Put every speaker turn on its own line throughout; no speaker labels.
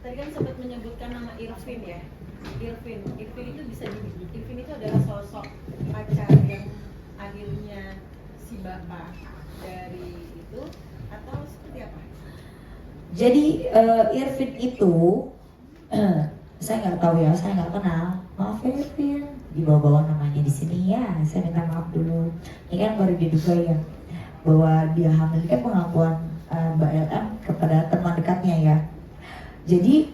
tadi kan sempat menyebutkan nama Irfin ya. Irfin itu Irfin itu adalah sosok pacar yang akhirnya si bapak dari itu atau seperti apa?
Jadi Irfin itu saya nggak tahu ya, saya nggak kenal. Maaf ya Irfin, dibawa-bawa namanya di sini ya. Saya minta maaf dulu. Ini kan baru diduga ya bahwa dia hamil, kan pengakuan Mbak LM kepada teman dekatnya ya. Jadi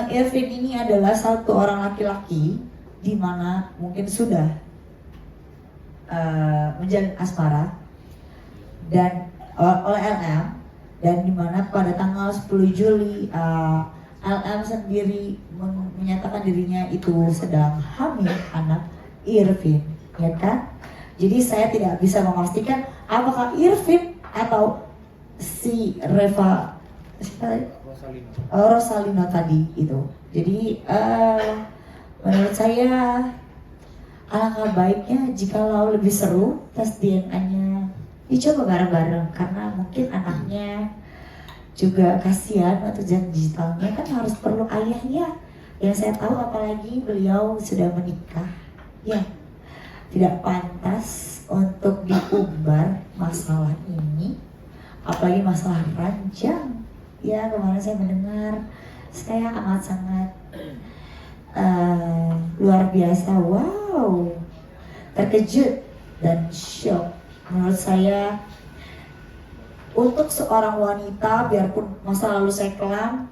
Irfin ini adalah satu orang laki-laki di mana mungkin sudah menjalin asmara dan oleh LM, dan di mana pada tanggal 10 Juli LM sendiri menyatakan dirinya itu sedang hamil anak Irfin, ya kan? Jadi saya tidak bisa memastikan apakah Irfin atau si Rosalino tadi itu. Jadi menurut saya alangkah baiknya jikalau lebih seru tes DNA-nya dicoba bareng-bareng, karena mungkin anaknya juga kasihan untuk jam digitalnya kan harus perlu ayahnya. Yang saya tahu apalagi beliau sudah menikah, ya tidak pantas untuk diumbar masalah ini, apalagi masalah ranjang. Ya kemarin saya mendengar, saya amat sangat luar biasa, wow, terkejut dan shock. Menurut saya untuk seorang wanita, biarpun masa lalu saya kelam,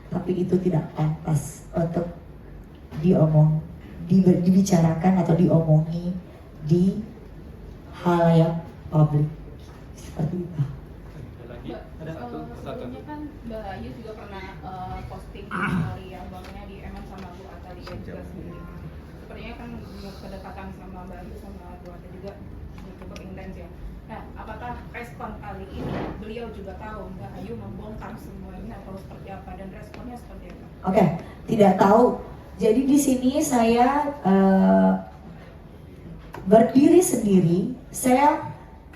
tapi itu tidak pantas untuk dibicarakan atau diomongi di halayak publik seperti itu.
Ada sebelumnya kan Mbak Ayu juga pernah posting story ya, bahwanya di MM sama Bu Atta juga sendiri. Sepertinya kan kedekatan sama Mbak Ayu sama Bu Atta juga cukup intens ya. Nah, apakah respon kali ini beliau juga tahu Mbak Ayu membongkar semua ini atau seperti apa, dan responnya seperti apa?
Oke, tidak tahu. Jadi di sini saya berdiri sendiri. Saya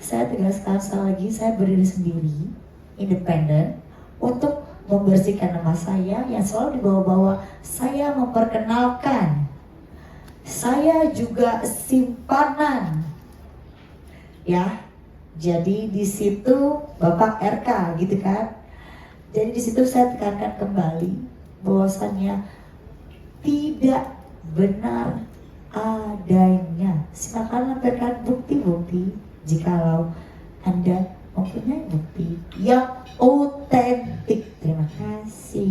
tegaskan sekali lagi, saya berdiri sendiri, independen, untuk membersihkan nama saya yang selalu dibawa-bawa. Saya memperkenalkan, saya juga simpanan, ya. Jadi di situ Bapak RK gitu kan. Jadi di situ saya tekankan kembali bahwasannya tidak benar adanya. Silakan lampirkan bukti-bukti jikalau Anda mempunyai bukti yang otentik. Terima kasih.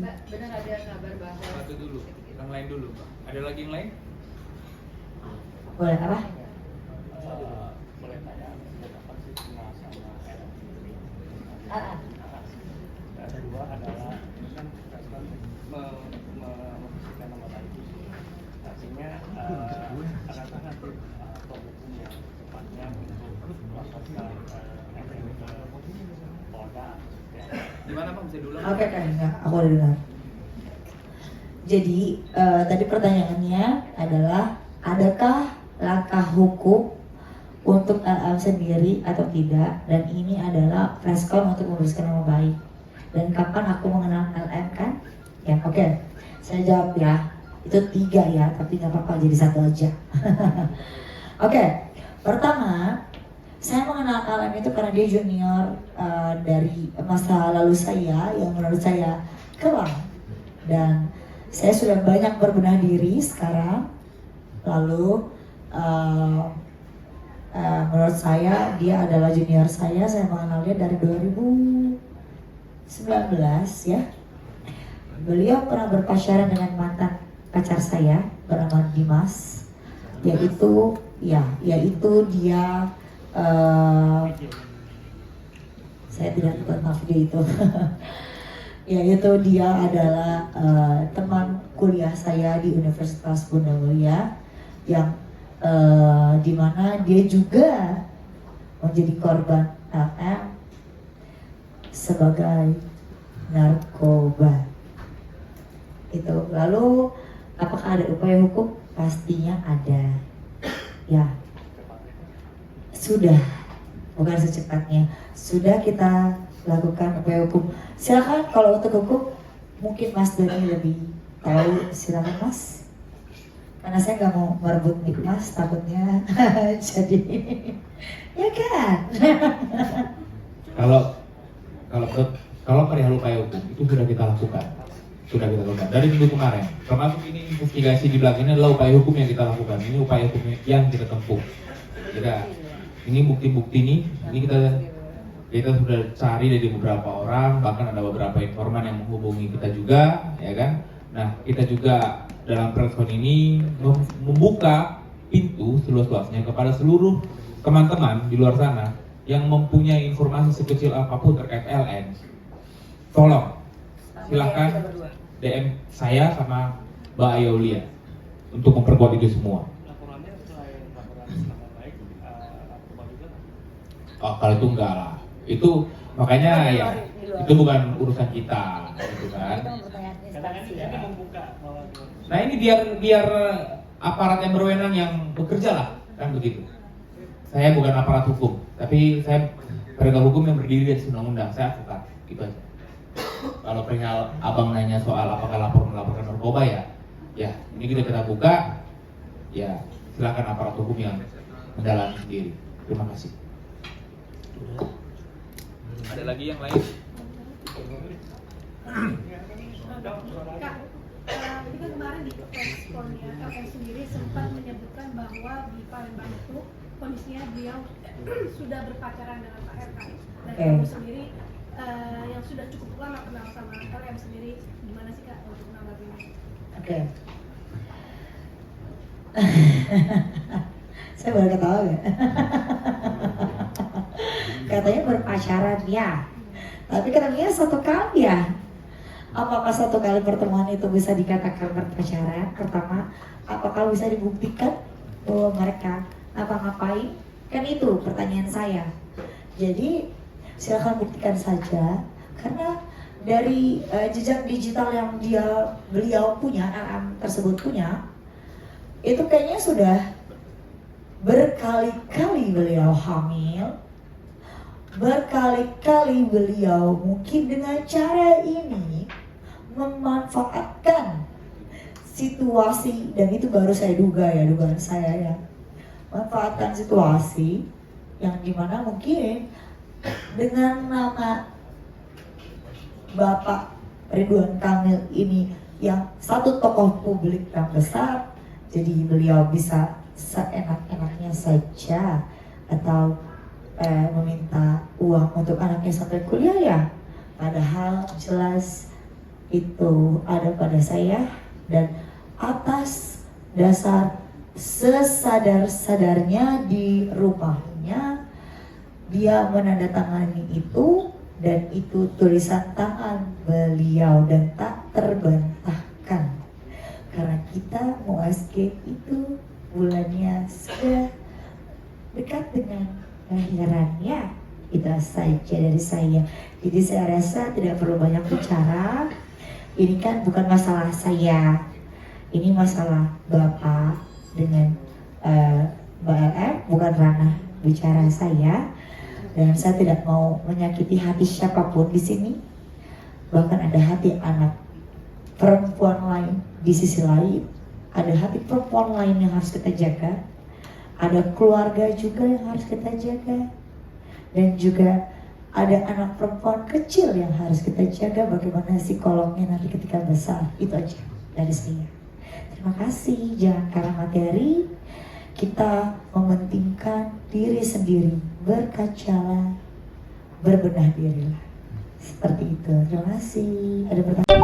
Mbak, benar ada kabar bahwa
Satu dulu, yang lain dulu, Pak. Ada lagi yang lain?
Boleh apa?
Boleh tanya apa sih kenal sama LM? Ada dua, adalah ini kan respon membersihkan nama baik itu, artinya apakah nanti hukum yang tepatnya untuk melaporkan LM ke Polda?
Gimana Pak, bisa dulu?
Oke, enggak, aku udah dengar. Jadi tadi pertanyaannya adalah, adakah langkah hukum untuk LM sendiri atau tidak, dan ini adalah preskon untuk membersihkan nama baik. Dan kapan aku mengenal LM kan? Ya, oke. Saya jawab ya. Itu 3 ya, tapi nggak apa-apa jadi 1 aja. Oke. Pertama, saya mengenal LM itu karena dia junior dari masa lalu saya yang menurut saya kelam, dan saya sudah banyak berbenah diri sekarang. Lalu menurut saya dia adalah junior saya mengenal dia dari 2019 ya. Beliau pernah berpacaran dengan mantan pacar saya bernama Dimas, yaitu dia saya tidak tahu video itu. Yaitu dia adalah teman kuliah saya di Universitas Bunda Mulia, yang dimana dia juga menjadi korban LM sebagai narkoba itu. Lalu apakah ada upaya hukum? Pastinya ada ya, sudah, bukan secepatnya, sudah kita lakukan upaya hukum. Silakan kalau untuk hukum mungkin Mas Doni lebih tahu, silakan Mas. Karena saya nggak mau merebut mic Mas, takutnya jadi ya kan.
Kalau perihal upaya hukum itu sudah kita lakukan dari minggu kemarin. Termasuk ini investigasi di belakang ini adalah upaya hukum yang kita lakukan. Ini upaya hukum yang kita tempuh. Ini bukti-bukti ini kita sudah cari dari beberapa orang, bahkan ada beberapa informan yang menghubungi kita juga, ya kan. Nah, kita juga dalam preskon ini membuka pintu seluas-luasnya kepada seluruh teman-teman di luar sana yang mempunyai informasi sekecil apapun terkait LN. Tolong, silahkan DM saya sama Mbak Ayaulia untuk memperkuat itu semua.
Laporannya selain laporan nama baik, narkoba juga nggak?
Oh, kalau itu enggak lah. Itu makanya ya itu bukan urusan kita, gitu kan.
Kadang-kadang ini membuka bahwa
Nah ini biar aparat yang berwenang yang bekerja lah, kan begitu. Saya bukan aparat hukum, tapi saya penegak hukum yang berdiri di atas undang-undang. Saya advokat, gitu aja. Kalau perihal abang nanya soal apakah melaporkan narkoba ya ini kita buka, ya silakan aparat hukum yang mendalami sendiri. Terima kasih.
Ada lagi yang lain?
Kak, ini kan kemarin di responnya LM sendiri sempat menyebutkan bahwa di Palembang itu kondisinya beliau sudah berpacaran dengan Pak RK. Dan kamu sendiri yang sudah cukup lama kenal sama LM sendiri, gimana sih Kak untuk menanggapinya?
Oke. Saya boleh ketawa gak? Katanya berpacaran ya, tapi katanya satu kali ya. Apakah satu kali pertemuan itu bisa dikatakan berpacaran? Pertama, apakah bisa dibuktikan bahwa mereka ngapa-ngapain? Kan itu pertanyaan saya. Jadi silakan buktikan saja, karena dari jejak digital yang beliau punya, LM tersebut punya, itu kayaknya sudah berkali-kali beliau hamil, berkali-kali beliau mungkin dengan cara ini memanfaatkan situasi, dan itu baru saya duga ya, dugaan saya ya, manfaatkan situasi yang dimana mungkin dengan nama Bapak Ridwan Kamil ini yang satu tokoh publik yang besar, jadi beliau bisa seenak-enaknya saja atau meminta uang untuk anaknya sampai kuliah ya, padahal jelas itu ada pada saya, dan atas dasar sesadar-sadarnya di rumahnya dia menandatangani itu, dan itu tulisan tangan beliau dan tak terbantahkan, karena kita mau escape itu bulannya sudah dekat dengan lahirannya. Itu saja dari saya. Jadi saya rasa tidak perlu banyak bicara. Ini kan bukan masalah saya, ini masalah Bapak dengan Mbak LM, bukan ranah bicara saya. Dan saya tidak mau menyakiti hati siapapun di sini. Bahkan ada hati anak perempuan lain di sisi lain, ada hati perempuan lain yang harus kita jaga, ada keluarga juga yang harus kita jaga, dan juga ada anak perempuan kecil yang harus kita jaga, bagaimana psikolognya nanti ketika besar. Itu aja dari saya. Terima kasih. Jangan karena materi kita mementingkan diri sendiri, berkacalah, berbenah dirilah. Seperti itu. Terima kasih. Ada pertanyaan?